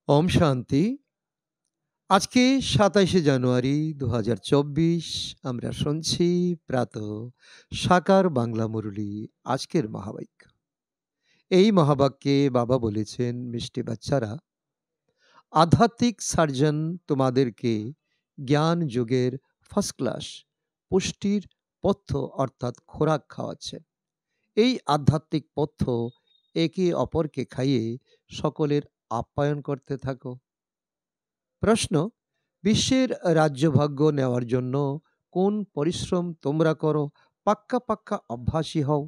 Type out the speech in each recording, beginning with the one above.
ওম শান্তি। আজকে ২৭শে জানুয়ারি ২০২৪ আমরা শুনছি প্রাতঃ সাকার বাংলা মুরলী। আজকের মহাবাক্য, এই মহাবাক্যে বাবা বলেছেন, মিষ্টি বাচ্চারা, আধ্যাত্মিক সার্জন তোমাদেরকে জ্ঞান যুগের ফার্স্ট ক্লাস পুষ্টির পথ্য অর্থাৎ খোরাক খাওয়াচ্ছেন। এই আধ্যাত্মিক পথ্য একে অপরকে খাইয়ে সকলের আপ্যায়ন করতে থাকো। প্রশ্ন: বিশ্বের রাজ্যভাগ্য নেওয়ার জন্য কোন পরিশ্রম তোমরা করো? পাক্কা পাক্কা অভ্যাসী হও।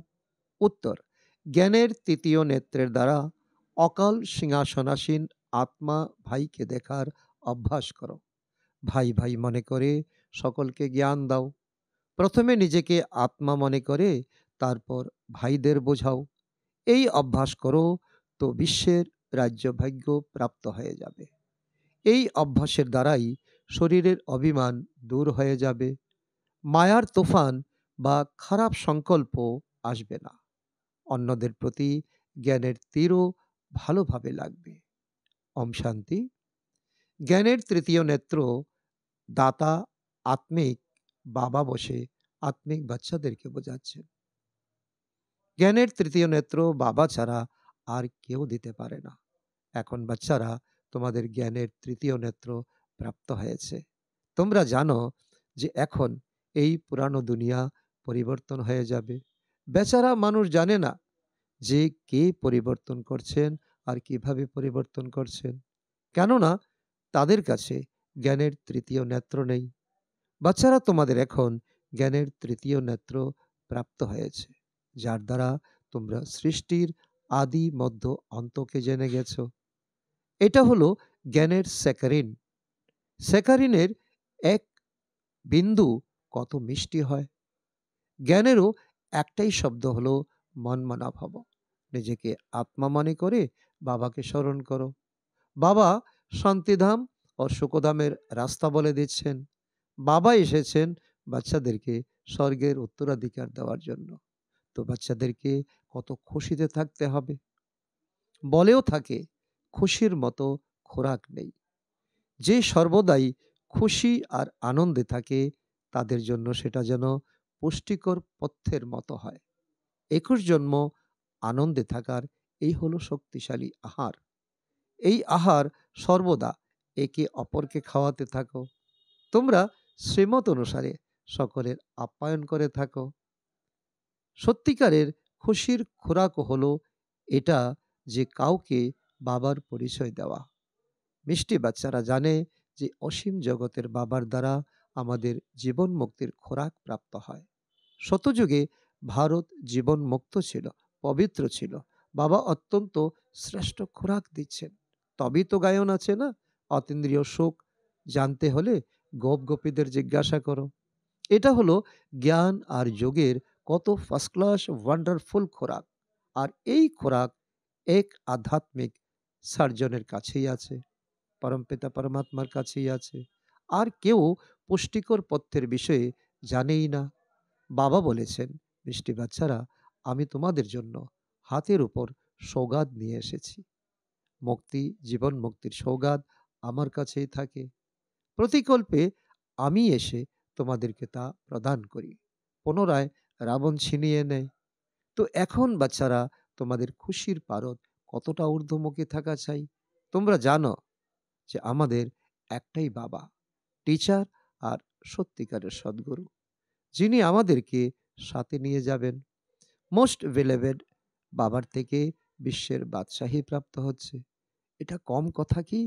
উত্তর: জ্ঞানের তৃতীয় নেত্রের দ্বারা অকাল সিংহাসনাসীন আত্মা ভাইকে দেখার অভ্যাস করো। ভাই ভাই মনে করে সকলকে জ্ঞান দাও। প্রথমে নিজেকে আত্মা মনে করে তারপর ভাইদের বোঝাও। এই অভ্যাস করো তো বিশ্বের রাজ্যভাগ্য প্রাপ্ত হয়ে যাবে। এই অভ্যাসের দ্বারাই শরীরের অভিমান দূর হয়ে যাবে। মায়ার তুফান বা খারাপ সংকল্প আসবে না। অন্যদের প্রতি জ্ঞানের তীরও ভালোভাবে লাগবে। ওম শান্তি। জ্ঞানের তৃতীয় নেত্র দাতা আত্মিক বাবা বসে আত্মিক বাচ্চাদেরকে বোঝাচ্ছেন। জ্ঞানের তৃতীয় নেত্র বাবা ছাড়া আর কেউ দিতে পারে না। এখন বাচ্চারা, তোমাদের জ্ঞানের তৃতীয় নেত্র প্রাপ্ত হয়েছে। তোমরা জানো যে এখন এই পুরানো দুনিয়া পরিবর্তন হয়ে যাবে। বেচারা মানুষ জানে না যে কে পরিবর্তন করছেন আর কিভাবে পরিবর্তন করছেন, কেননা তাদের কাছে জ্ঞানের তৃতীয় নেত্র নেই। বাচ্চারা, তোমাদের এখন জ্ঞানের তৃতীয় নেত্র প্রাপ্ত হয়েছে, যার দ্বারা তোমরা সৃষ্টির আদি মধ্য অন্তকে জেনে গেছো। এটা হলো জ্ঞানের স্যাকারিন। স্যাকারিনের এক বিন্দু কত মিষ্টি হয়। জ্ঞানেরও একটাই শব্দ হলো মনমনা ভব। নিজেকে আত্মা মনে করে বাবাকে স্মরণ করো। বাবা শান্তিধাম ও সুখধামের রাস্তা বলে দিচ্ছেন। বাবা এসেছেন বাচ্চাদেরকে স্বর্গের উত্তরাধিকার দেওয়ার জন্য। তো বাচ্চাদেরকে কত খুশিতে থাকতে হবে। বলেও থাকে, খুশির মতো খোরাক নেই। যে সর্বদাই খুশি আর আনন্দে থাকে তাদের জন্য সেটা যেন পুষ্টিকর পথ্যের মতো হয়। 21 জন্ম আনন্দে থাকার এই হলো শক্তিশালী আহার। এই আহার সর্বদা একে অপরকে খাওয়াতে থাকো। তোমরা শ্রীমত অনুসারে সকলের আপ্যায়ন করে থাকো। সত্যিকারের খুশির খোরাক হলো এটা, যে কাউকে বাবার পরিচয় দেওয়া। মিষ্টি বাচ্চারা জানে যে অসীম জগতের বাবার দ্বারা আমাদের জীবন মুক্তির খোরাক প্রাপ্ত হয়। শতযুগে ভারত জীবন মুক্ত ছিল, পবিত্র ছিল। বাবা অত্যন্ত শ্রেষ্ঠ খোরাক দিচ্ছেন। তবেই তো গায়ন আছে না, অতীন্দ্রিয় সুখ জানতে হলে গোপ গোপীদের জিজ্ঞাসা করো। এটা হলো জ্ঞান আর যোগের কত ফার্স্ট ক্লাস ওয়ান্ডারফুল খোরাক। আর এই খোরাক এক আধ্যাত্মিক সার্জনের কাছেই আছে, পরমপিতা পরমাত্মার কাছেই আছে। আর কেউ পুষ্টিকর পথ্যের বিষয়ে জানেই না। বাবা বলেছেন, মিষ্টি বাচ্চারা, আমি তোমাদের জন্য হাতের উপর সৌগাত নিয়ে এসেছি। মুক্তি, জীবন মুক্তির সৌগাত আমার কাছেই থাকে। প্রতিকল্পে আমি এসে তোমাদেরকে তা প্রদান করি। পুনরায় রাবণ ছিনিয়ে নেয়। তো এখন বাচ্চারা, তোমাদের খুশির পারদ কতটা ঊর্ধ্বমুখী থাকা চাই। তোমরা জানো যে আমাদের একটাই বাবা, টিচার আর সত্যিকারের সদ্গুরু, যিনি আমাদেরকে সাথে নিয়ে যাবেন। মোস্ট বেলেভেড বাবার থেকে বিশ্বের বাদশাহী প্রাপ্ত হচ্ছে। এটা কম কথা কি?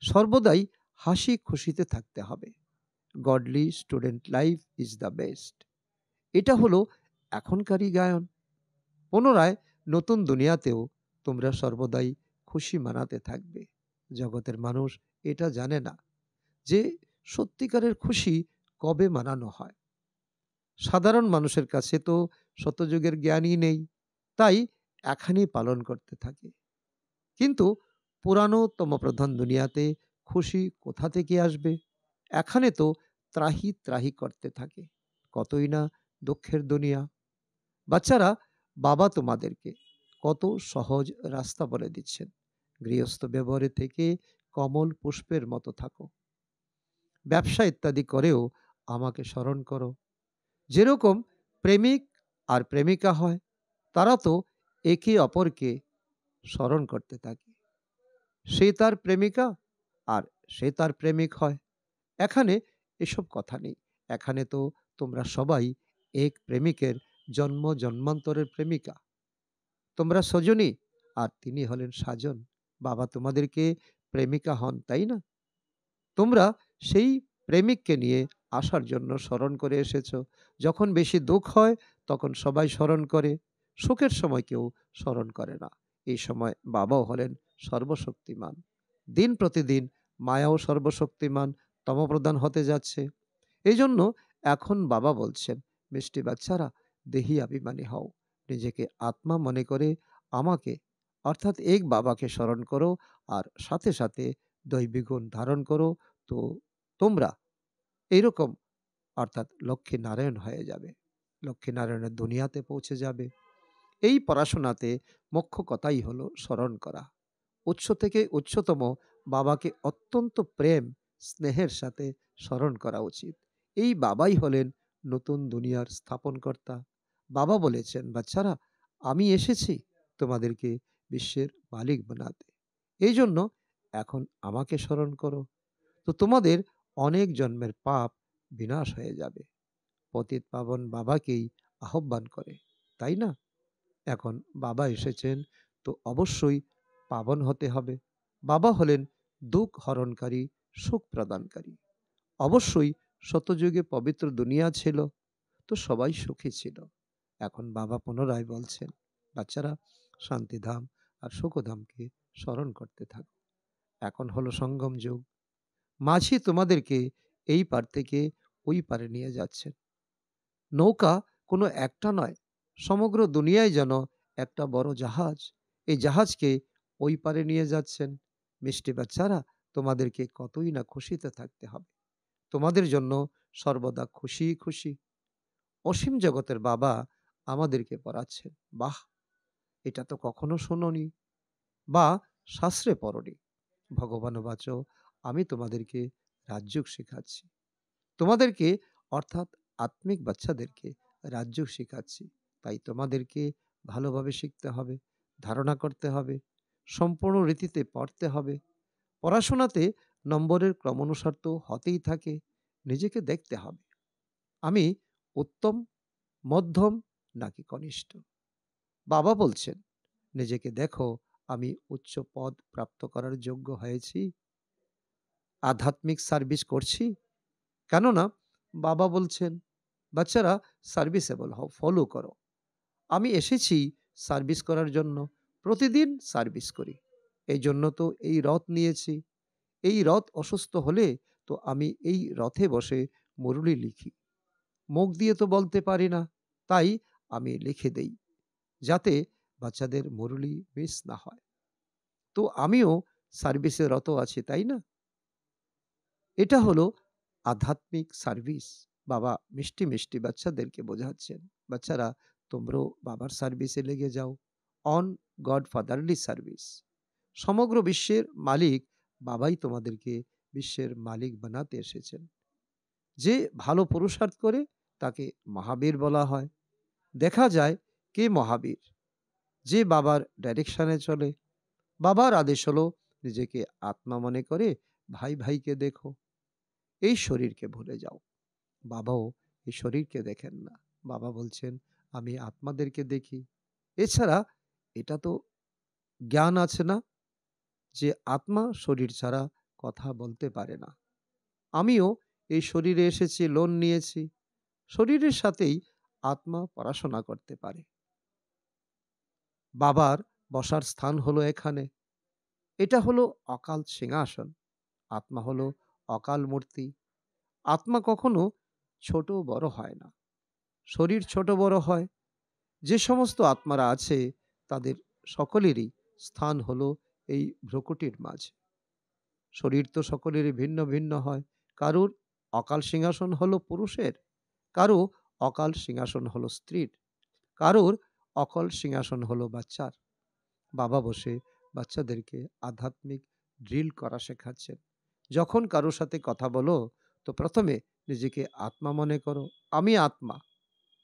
সর্বদাই হাসি খুশিতে থাকতে হবে। Godly student life is the best. এটা হলো এখনকারই গায়ন। পুনরায় নতুন দুনিয়াতেও তোমরা সর্বদাই খুশি মানাতে থাকবে। জগতের মানুষ এটা জানে না যে সত্যিকারের খুশি কবে মানানো হয়। সাধারণ মানুষের কাছে তো শতযুগের জ্ঞানই নেই, তাই এখানেই পালন করতে থাকে। কিন্তু পুরানো তমপ্রধান দুনিয়াতে খুশি কোথা থেকে আসবে? এখানে তো ত্রাহি ত্রাহি করতে থাকে। কতই না দুঃখের দুনিয়া। বাচ্চারা, বাবা তোমাদেরকে কত সহজ রাস্তা বলে দিচ্ছেন। গৃহস্থ ব্যবহারে থেকে কমল পুষ্পের মতো থাকো। ব্যবসা ইত্যাদি করেও আমাকে স্মরণ করো। যেরকম প্রেমিক আর প্রেমিকা হয়, তারা তো একে অপরকে স্মরণ করতে থাকে। সে তার প্রেমিকা আর সে তার প্রেমিক হয়। এখানে এসব কথা নেই। এখানে তো তোমরা সবাই এক প্রেমিকের জন্ম জন্মান্তরের প্রেমিকা। তোমরা সজনী আর তিনি হলেন সাজন। বাবা তোমাদেরকে প্রেমিকা হন, তাই না? তোমরা সেই প্রেমিককে নিয়ে আসার জন্য স্মরণ করে এসেছো। যখন বেশি দুঃখ হয় তখন সবাই স্মরণ করে, সুখের সময় কেউ স্মরণ করে না। এই সময় বাবাও হলেন সর্বশক্তিমান। দিন প্রতিদিন মায়াও সর্বশক্তিমান, তমপ্রধান হতে যাচ্ছে। এই জন্য এখন বাবা বলছেন, মিষ্টি বাচ্চারা, দেহি অভিমানী হও। নিজেকে আত্মা মনে করে আমাকে অর্থাৎ এক বাবাকে স্মরণ করো, আর সাথে সাথে দৈবিক গুণ ধারণ করো। তো তোমরা এইরকম অর্থাৎ লক্ষ্মী নারায়ণ হয়ে যাবে, লক্ষ্মী নারায়ণের দুনিয়াতে পৌঁছে যাবে। এই পড়াশোনাতে মুখ্য কথাই হলো স্মরণ করা। উৎস থেকে উচ্চতম বাবাকে অত্যন্ত প্রেম স্নেহের সাথে স্মরণ করা উচিত। এই বাবাই হলেন নতুন দুনিয়ার স্থাপনকর্তা। বাবা বলেছেন, বাচ্চারা, আমি এসেছি তোমাদেরকে বিশ্বের মালিক বানাতে। এই জন্য এখন আমাকে স্মরণ করো। তো তোমাদের অনেক জন্মের পাপ বিনাশ হয়ে যাবে। পতিত পাবন বাবাকেই আহ্বান করে, তাই না? এখন বাবা এসেছেন, তো অবশ্যই পাবন হতে হবে। বাবা হলেন দুঃখ হরণকারী, সুখ প্রদানকারী। অবশ্যই শতযুগে পবিত্র দুনিয়া ছিল, তো সবাই সুখী ছিল। এখন বাবা পুনরায় বলছেন, বাচ্চারা, শান্তিধাম আর সুখধামকে স্মরণ করতে থাকো। এখন হলো সঙ্গম যুগ। মাঝি তোমাদেরকে এই পার থেকে ওই পারে নিয়ে যাচ্ছেন। নৌকা কোনো একটা নয়, সমগ্র দুনিয়ায় যেন একটা বড় জাহাজ। এই জাহাজকে ওই পারে নিয়ে যাচ্ছেন। মিষ্টি বাচ্চারা, তোমাদেরকে কতই না খুশিতে থাকতে হবে। তোমাদের জন্য সর্বদা খুশি খুশি। অসীম জগতের বাবা আমাদেরকে পড়াচ্ছেন। বাহ! এটা তো কখনো শোনোনি বা শাস্ত্রে পড়নি। ভগবান বাচ, আমি তোমাদেরকে রাজযোগ শেখাচ্ছি। তোমাদেরকে অর্থাৎ আত্মিক বাচ্চাদেরকে রাজযোগ শেখাচ্ছি। তাই তোমাদেরকে ভালোভাবে শিখতে হবে, ধারণা করতে হবে, সম্পূর্ণ রীতিতে পড়তে হবে। পড়াশোনাতে নম্বরের ক্রমানুসার তো হতেই থাকে। নিজেকে দেখতে হবে, আমি উত্তম, মধ্যম নাকি কনিষ্ঠ। বাবা বলছেন, নিজেকে দেখো, আমি উচ্চ পদ প্রাপ্ত করার যোগ্য হয়েছি, আধ্যাত্মিক সার্ভিস করছি। কেননা বাবা বলছেন, বাচ্চারা, সার্ভিসেবল হও, ফলো করো। আমি এসেছি সার্ভিস করার জন্য, প্রতিদিন সার্ভিস করি। এই জন্য তো এই রথ নিয়েছি। এই রথ অসুস্থ হলে তো আমি এই রথে বসে মুরলি লিখি। মুখ দিয়ে তো বলতে পারি না, তাই আমি লিখে দেই, যাতে বাচ্চাদের মুরলি মিস না হয়। তো আমিও সার্ভিসে রত আছি, তাই না? এটা হলো আধ্যাত্মিক সার্ভিস। বাবা মিষ্টি মিষ্টি বাচ্চাদেরকে বোঝাচ্ছেন, বাচ্চারা, তোমরাও বাবার সার্ভিসে লেগে যাও। On god fatherly service. সমগ্র বিশ্বের মালিক বাবাই তোমাদেরকে বিশ্বের মালিক বানাতে এসেছেন। যে ভালো পুরুষার্থ করে তাকে মহাবীর বলা হয়। দেখা যায় কে মহাবীর, যে বাবার ডাইরেকশনে চলে। বাবার আদেশ হলো, নিজেকে আত্মা মনে করে ভাই ভাইকে দেখো, এই শরীরকে ভুলে যাও। বাবাও এই শরীরকে দেখেন না। বাবা বলছেন, আমি আত্মাদেরকে দেখি। এছাড়া এটা তো জ্ঞান আছে না, যে আত্মা শরীর ছাড়া কথা বলতে পারে না। আমিও এই শরীরে এসেছি, লোন নিয়েছি। শরীরের সাথেই আত্মা পড়াশোনা করতে পারে। বাবার বসার স্থান হলো এখানে। এটা হলো অকাল সিংহাসন। আত্মা হলো অকাল মূর্তি। আত্মা কখনো ছোট বড় হয় না, শরীর ছোট বড় হয়। যে সমস্ত আত্মারা আছে তাদের সকলেরই স্থান হলো এই ভ্রকুটির মাঝে। শরীর তো সকলেরই ভিন্ন ভিন্ন হয়। কারুর অকাল সিংহাসন হলো পুরুষের, কারো অকাল সিংহাসন হলো স্ত্রীর, কারুর অকাল সিংহাসন হলো বাচ্চার। বাবা বসে বাচ্চাদেরকে আধ্যাত্মিক ড্রিল করা শেখাচ্ছেন। যখন কারো সাথে কথা বলো, তো প্রথমে নিজেকে আত্মা মনে করো। আমি আত্মা,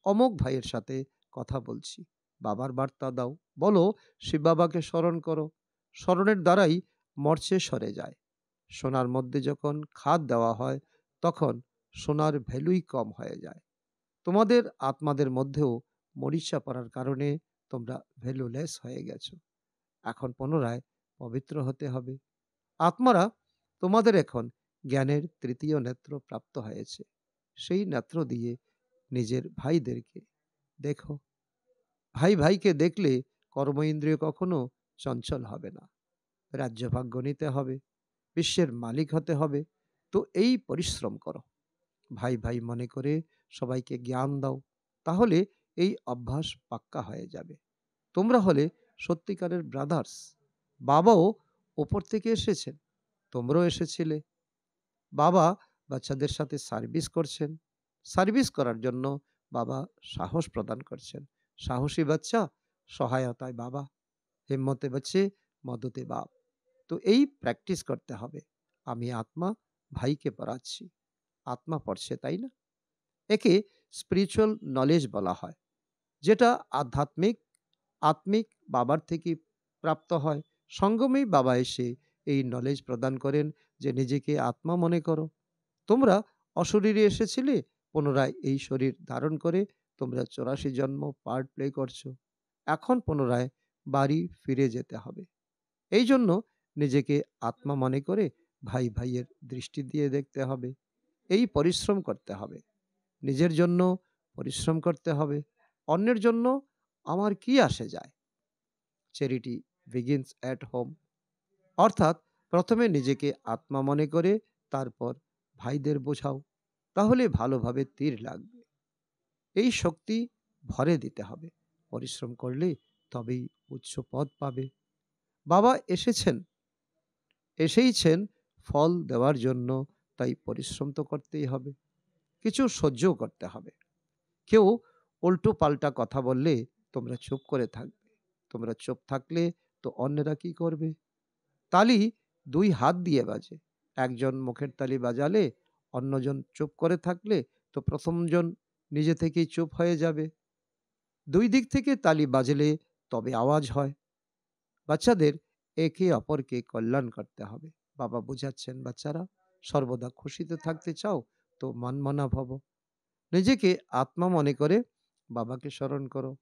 অমুক ভাইয়ের সাথে কথা বলছি। বাবার বার্তা দাও। বলো, শিব বাবাকে স্মরণ করো। স্মরণের দ্বারাই মর্চে সরে যায়। সোনার মধ্যে যখন খাদ দেওয়া হয়, তখন সোনার ভ্যালুই কম হয়ে যায়। তোমাদের আত্মাদের মধ্যেও মরিচা পড়ার কারণে তোমরা ভ্যালুলেস হয়ে গেছো। এখন পুনরায় পবিত্র হতে হবে। আত্মারা তোমাদের এখন জ্ঞানের তৃতীয় নেত্র প্রাপ্ত হয়েছে। সেই নেত্র দিয়ে নিজের ভাইদেরকে দেখো। ভাই ভাইকে দেখলে কর্ম ইন্দ্রিয় কখনো চঞ্চল হবে না। রাজ্যভাগ্য নিতে হবে, বিশ্বের মালিক হতে হবে। তো এই পরিশ্রম করো। ভাই ভাই মনে করে সবাইকে জ্ঞান দাও। তাহলে এই অভ্যাস পাক্কা হয়ে যাবে। তোমরা হলে সত্যিকারের ব্রাদার্স। বাবাও ওপর থেকে এসেছেন, তোমরাও এসেছিলে। বাবা বাচ্চাদের সাথে সার্ভিস করছেন। সার্ভিস করার জন্য বাবা সাহস প্রদান করছেন। সাহসী বাচ্চা, সহায়তায় বাবা। হিম্মতে বাচ্চে, মদতে বাপ। তো এই প্র্যাকটিস করতে হবে। আমি আত্মা, ভাইকে পড়াচ্ছি। আত্মা পড়ছে, তাই না? একে স্পিরিচুয়াল নলেজ বলা হয়, যেটা আধ্যাত্মিক আত্মিক বাবার থেকে প্রাপ্ত হয়। সঙ্গমেই বাবা এসে এই নলেজ প্রদান করেন যে নিজেকে আত্মা মনে করো। তোমরা অশরীরে এসেছিলে, পুনরায় এই শরীর ধারণ করে তোমরা 84 জন্ম পার্ট প্লে করছো। এখন পুনরায় বাড়ি ফিরে যেতে হবে। এই জন্য নিজেকে আত্মা মনে করে ভাই ভাইয়ের দৃষ্টি দিয়ে দেখতে হবে। এই পরিশ্রম করতে হবে। নিজের জন্য পরিশ্রম করতে হবে। অন্যের জন্য আমার কি আসে যায়? Charity begins at home. অর্থাৎ প্রথমে নিজেকে আত্মা মনে করে তারপর ভাইদের বোঝাও। তাহলে ভালোভাবে তীর লাগবে। এই শক্তি ভরে দিতে হবে। পরিশ্রম করলে তবেই উচ্চ পদ পাবে। বাবা এসেইছেন ফল দেওয়ার জন্য। তাই পরিশ্রম তো করতেই হবে। কিছু সহ্যও করতে হবে। কেউ উল্টো পাল্টা কথা বললে তোমরা চুপ করে থাকবে। তোমরা চুপ থাকলে তো অন্যেরা কি করবে? তালি দুই হাত দিয়ে বাজে। একজন মুখের তালি বাজালে অন্যজন চুপ করে থাকলে তো প্রথমজন নিজে থেকেই চুপ হয়ে যাবে। দুই দিক থেকে তালি বাজলে তবে আওয়াজ হয়। বাচ্চাদের একে অপরকে কল্যাণ করতে হবে। বাবা বুঝাচ্ছেন, বাচ্চারা সর্বদা খুশিতে থাকতে চাও তো মনমনা ভব। নিজেকে আত্মা মনে করে বাবাকে স্মরণ করো।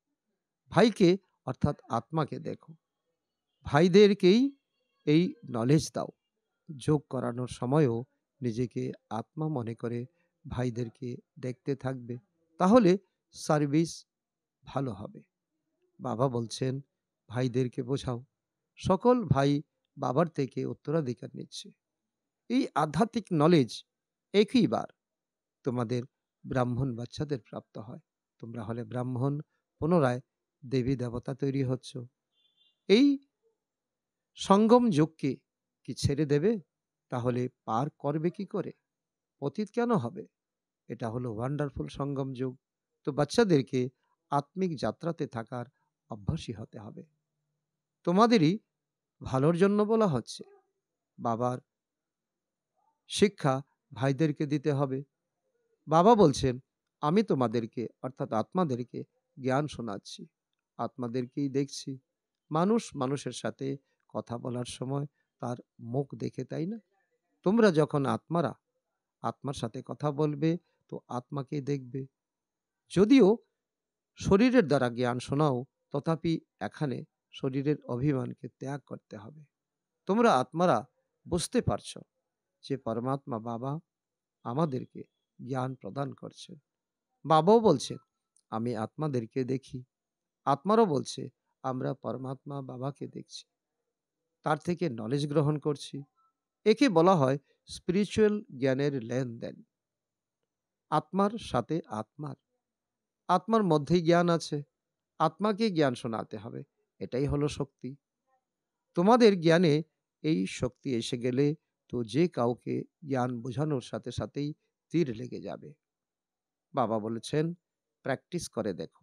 ভাইকে অর্থাৎ আত্মাকে দেখো। ভাইদেরকেই এই নলেজ দাও। যোগ করানোর সময়ও নিজেকে আত্মা মনে করে ভাইদেরকে দেখতে থাকবে। তাহলে সার্ভিস ভালো হবে। বাবা বলছেন, ভাইদেরকে বোঝাও। সকল ভাই বাবার থেকে উত্তরাধিকার নিচ্ছে। এই আধ্যাত্মিক নলেজ একইবার তোমাদের ব্রাহ্মণ বাচ্চাদের প্রাপ্ত হয়। তোমরা হলে ব্রাহ্মণ, পুনরায় দেবী দেবতা তৈরি হচ্ছ। এই সঙ্গম যুগকে কি ছেড়ে দেবে? তাহলে পার করবে কি করে? পতিত কেন হবে? এটা হলো ওয়ান্ডারফুল সঙ্গম যুগ। তো বাচ্চাদেরকে আত্মিক যাত্রাতে থাকার অভ্যাসী হতে হবে। তোমাদেরই ভালোর জন্য বলা হচ্ছে। বাবার শিক্ষা ভাইদেরকে দিতে হবে। বাবা বলছেন, আমি তোমাদেরকে অর্থাৎ আত্মাদেরকে জ্ঞান শোনাচ্ছি। আত্মাদেরকেই দেখছি। মানুষ মানুষের সাথে কথা বলার সময় তার মুখ দেখে, তাই না? তোমরা যখন আত্মার সাথে কথা বলবে তো আত্মাকে দেখবে। যদিও শরীরের দ্বারা জ্ঞান শোনাও, তথাপি এখানে শরীরের অভিমানকে ত্যাগ করতে হবে। তোমরা আত্মারা বুঝতে পারছো যে পরমাত্মা বাবা আমাদেরকে জ্ঞান প্রদান করছেন। বাবাও বলছেন, আমি আত্মাদেরকে দেখি। আত্মারও বলছে, আমরা পরমাত্মা বাবাকে দেখছি, তার থেকে নলেজ গ্রহণ করছি। একে বলা হয় স্পিরিচুয়াল জ্ঞানের লেনদেন। আত্মার সাথে আত্মার মধ্যেই জ্ঞান আছে। আত্মাকে জ্ঞান শোনাতে হবে। এটাই হলো শক্তি। তোমাদের জ্ঞানে এই শক্তি এসে গেলে তো যে কাউকে জ্ঞান বোঝানোর সাথে সাথেই তীর লেগে যাবে। বাবা বলেছেন, প্র্যাকটিস করে দেখো।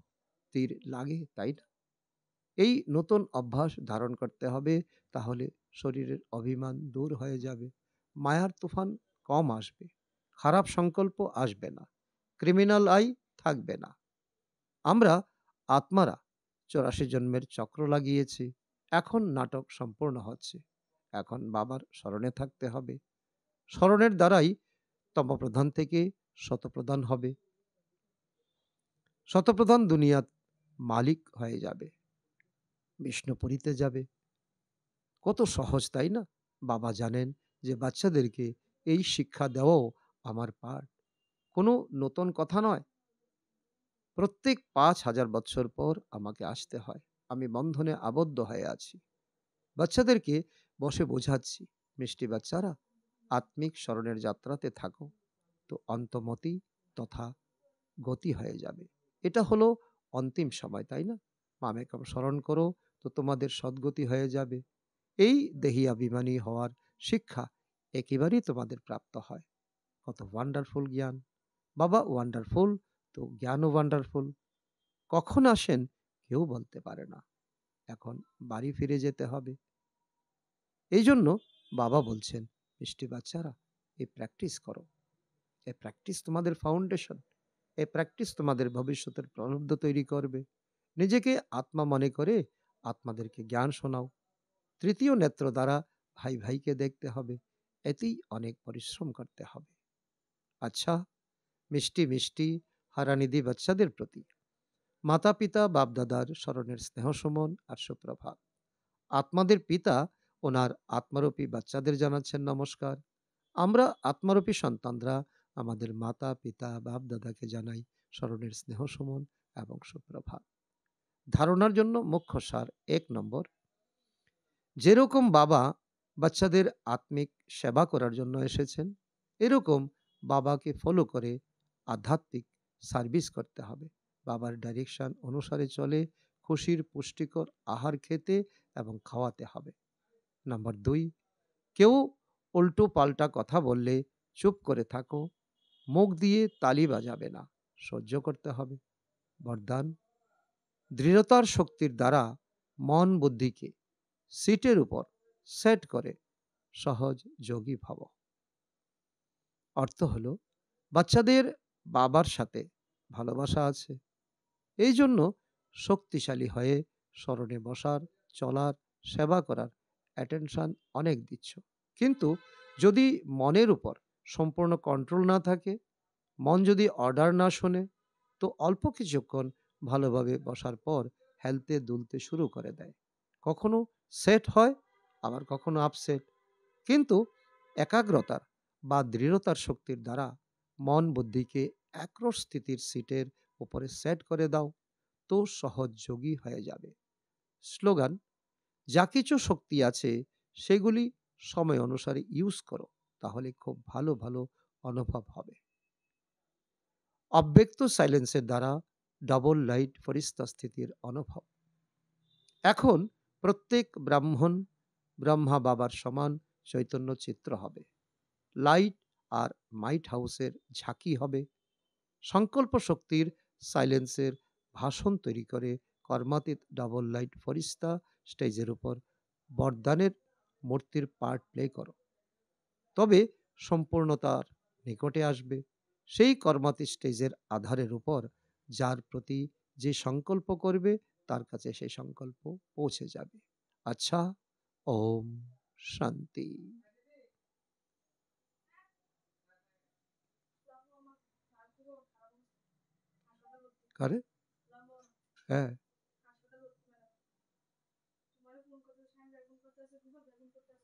তীর লাগে, তাই না? এই নতুন অভ্যাস ধারণ করতে হবে, তাহলে শরীরের অভিমান দূর হয়ে যাবে। মায়ার তুফান কম আসবে। খারাপ সংকল্প আসবে না। ক্রিমিনাল আই থাকবে না। আমরা আত্মারা 84 জন্মের চক্র লাগিয়েছি। এখন নাটক সম্পূর্ণ হচ্ছে। এখন বাবার স্মরণে থাকতে হবে। স্মরণের দ্বারাই তমপ্রধান থেকে শতপ্রধান হবে। শতপ্রধান দুনিয়ার মালিক হয়ে যাবে। বিষ্ণুপুরীতে যাবে। কত সহজ, তাই না? বাবা জানেন যে বাচ্চাদেরকে এই শিক্ষা দেওয়াও আমার পাঠ। কোনো নতুন কথা নয়। প্রত্যেক ৫,০০০ বৎসর পর আমাকে আসতে হয়। আমি বন্ধনে আবদ্ধ হয়ে আছি। বাচ্চাদেরকে বসে বোঝাচ্ছি, মিষ্টি বাচ্চারা, আত্মিক স্মরণের যাত্রাতে থাকো, তো অন্তমতি তথা গতি হয়ে যাবে। এটা হলো অন্তিম সময়, তাই না? মামেকে স্মরণ করো, তো তোমাদের সদ্গতি হয়ে যাবে। এই দেহিয়াভিমানী হওয়ার শিক্ষা একেবারেই তোমাদের প্রাপ্ত হয়। কত ওয়ান্ডারফুল জ্ঞান! বাবা ওয়ান্ডারফুল, তো জ্ঞানও ওয়ান্ডারফুল। কখন আসেন কেউ বলতে পারে না। এখন বাড়ি ফিরে যেতে হবে। এই জন্য বাবা বলছেন, মিষ্টি বাচ্চারা, এই প্র্যাকটিস করো। এই প্র্যাকটিস তোমাদের ফাউন্ডেশন। এই প্র্যাকটিস তোমাদের ভবিষ্যতের প্রারব্ধ তৈরি করবে। নিজেকে আত্মা মনে করে আত্মাদেরকে জ্ঞান শোনাও। তৃতীয় নেত্র দ্বারা ভাই ভাইকে দেখতে হবে। এতেই অনেক পরিশ্রম করতে হবে। আচ্ছা, মিষ্টি মিষ্টি হারানিধি বাচ্চাদের প্রতি মাতা পিতা বাপদাদার স্মরণের স্নেহ সুমন আর সুপ্রভাত। আত্মাদের পিতা ওনার আত্মারূপী বাচ্চাদের জানাচ্ছেন নমস্কার। আমরা আত্মারূপী সন্তানরা আমাদের মাতা পিতা বাপ দাদাকে জানাই স্মরণের স্নেহ সুমন এবং সুপ্রভাত। ধারণার জন্য মুখ্য সার ১ নম্বর, যেরকম বাবা বাচ্চাদের আত্মিক সেবা করার জন্য এসেছেন, এরকম বাবাকে ফলো করে আধ্যাত্মিক সার্ভিস করতে হবে। বাবার ডাইরেকশন অনুসারে চলে খুশির পুষ্টিকর আহার খেতে এবং খাওয়াতে হবে। নাম্বার ২, কেউ উল্টো পাল্টা কথা বললে চুপ করে থাকো। মুখ দিয়ে তালি বাজাবে না, সহ্য করতে হবে। বরদান, দৃঢ়তার শক্তির দ্বারা মন বুদ্ধিকে সিটের উপর সেট করে সহজ যোগী ভব। অর্থ হলো, বাচ্চাদের বাবার সাথে ভালোবাসা আছে, এই জন্য শক্তিশালী হয়ে স্মরণে বসার, চলার, সেবা করার অ্যাটেনশন অনেক দিচ্ছ। কিন্তু যদি মনের উপর সম্পূর্ণ কন্ট্রোল না থাকে, মন যদি অর্ডার না শোনে, তো অল্প কিছুক্ষণ ভালোভাবে বসার পর হেলতে দুলতে শুরু করে দেয়। কখনো সেট হয়, আবার কখনো আপসেট। কিন্তু একাগ্রতার বা দৃঢ়তার শক্তির দ্বারা মন বুদ্ধিকে একরস স্থিতির সিটের উপরে সেট করে দাও, তো সহযোগী হয়ে যাবে। স্লোগান, যা কিছু শক্তি আছে সেগুলি সময় অনুসারে ইউজ করো, তাহলে খুব ভালো ভালো অনুভব হবে। অব্যক্ত সাইলেন্সের দ্বারা ডাবল লাইট ফরিস্তা স্থিতির অনুভব। এখন প্রত্যেক ব্রাহ্মণ ব্রহ্মা বাবার সমান চৈতন্য চিত্র হবে। লাইট আর মাইট হাউসের ঝাঁকি হবে। সংকল্প শক্তির সাইলেন্সের ভাষণ তৈরি করে কর্মাতীত ডাবল লাইট ফরিস্তা স্টেজের উপর বরদানের মূর্তির পার্ট প্লে করো। তবে সম্পূর্ণতার নিকটে আসবে। সেই কর্মাতীত স্টেজের আধারের উপর যার প্রতি যে সংকল্প করবে, তার কাছে সেই সংকল্প পৌঁছে যাবে। আচ্ছা, ওম শান্তি। করে? হ্যাঁ।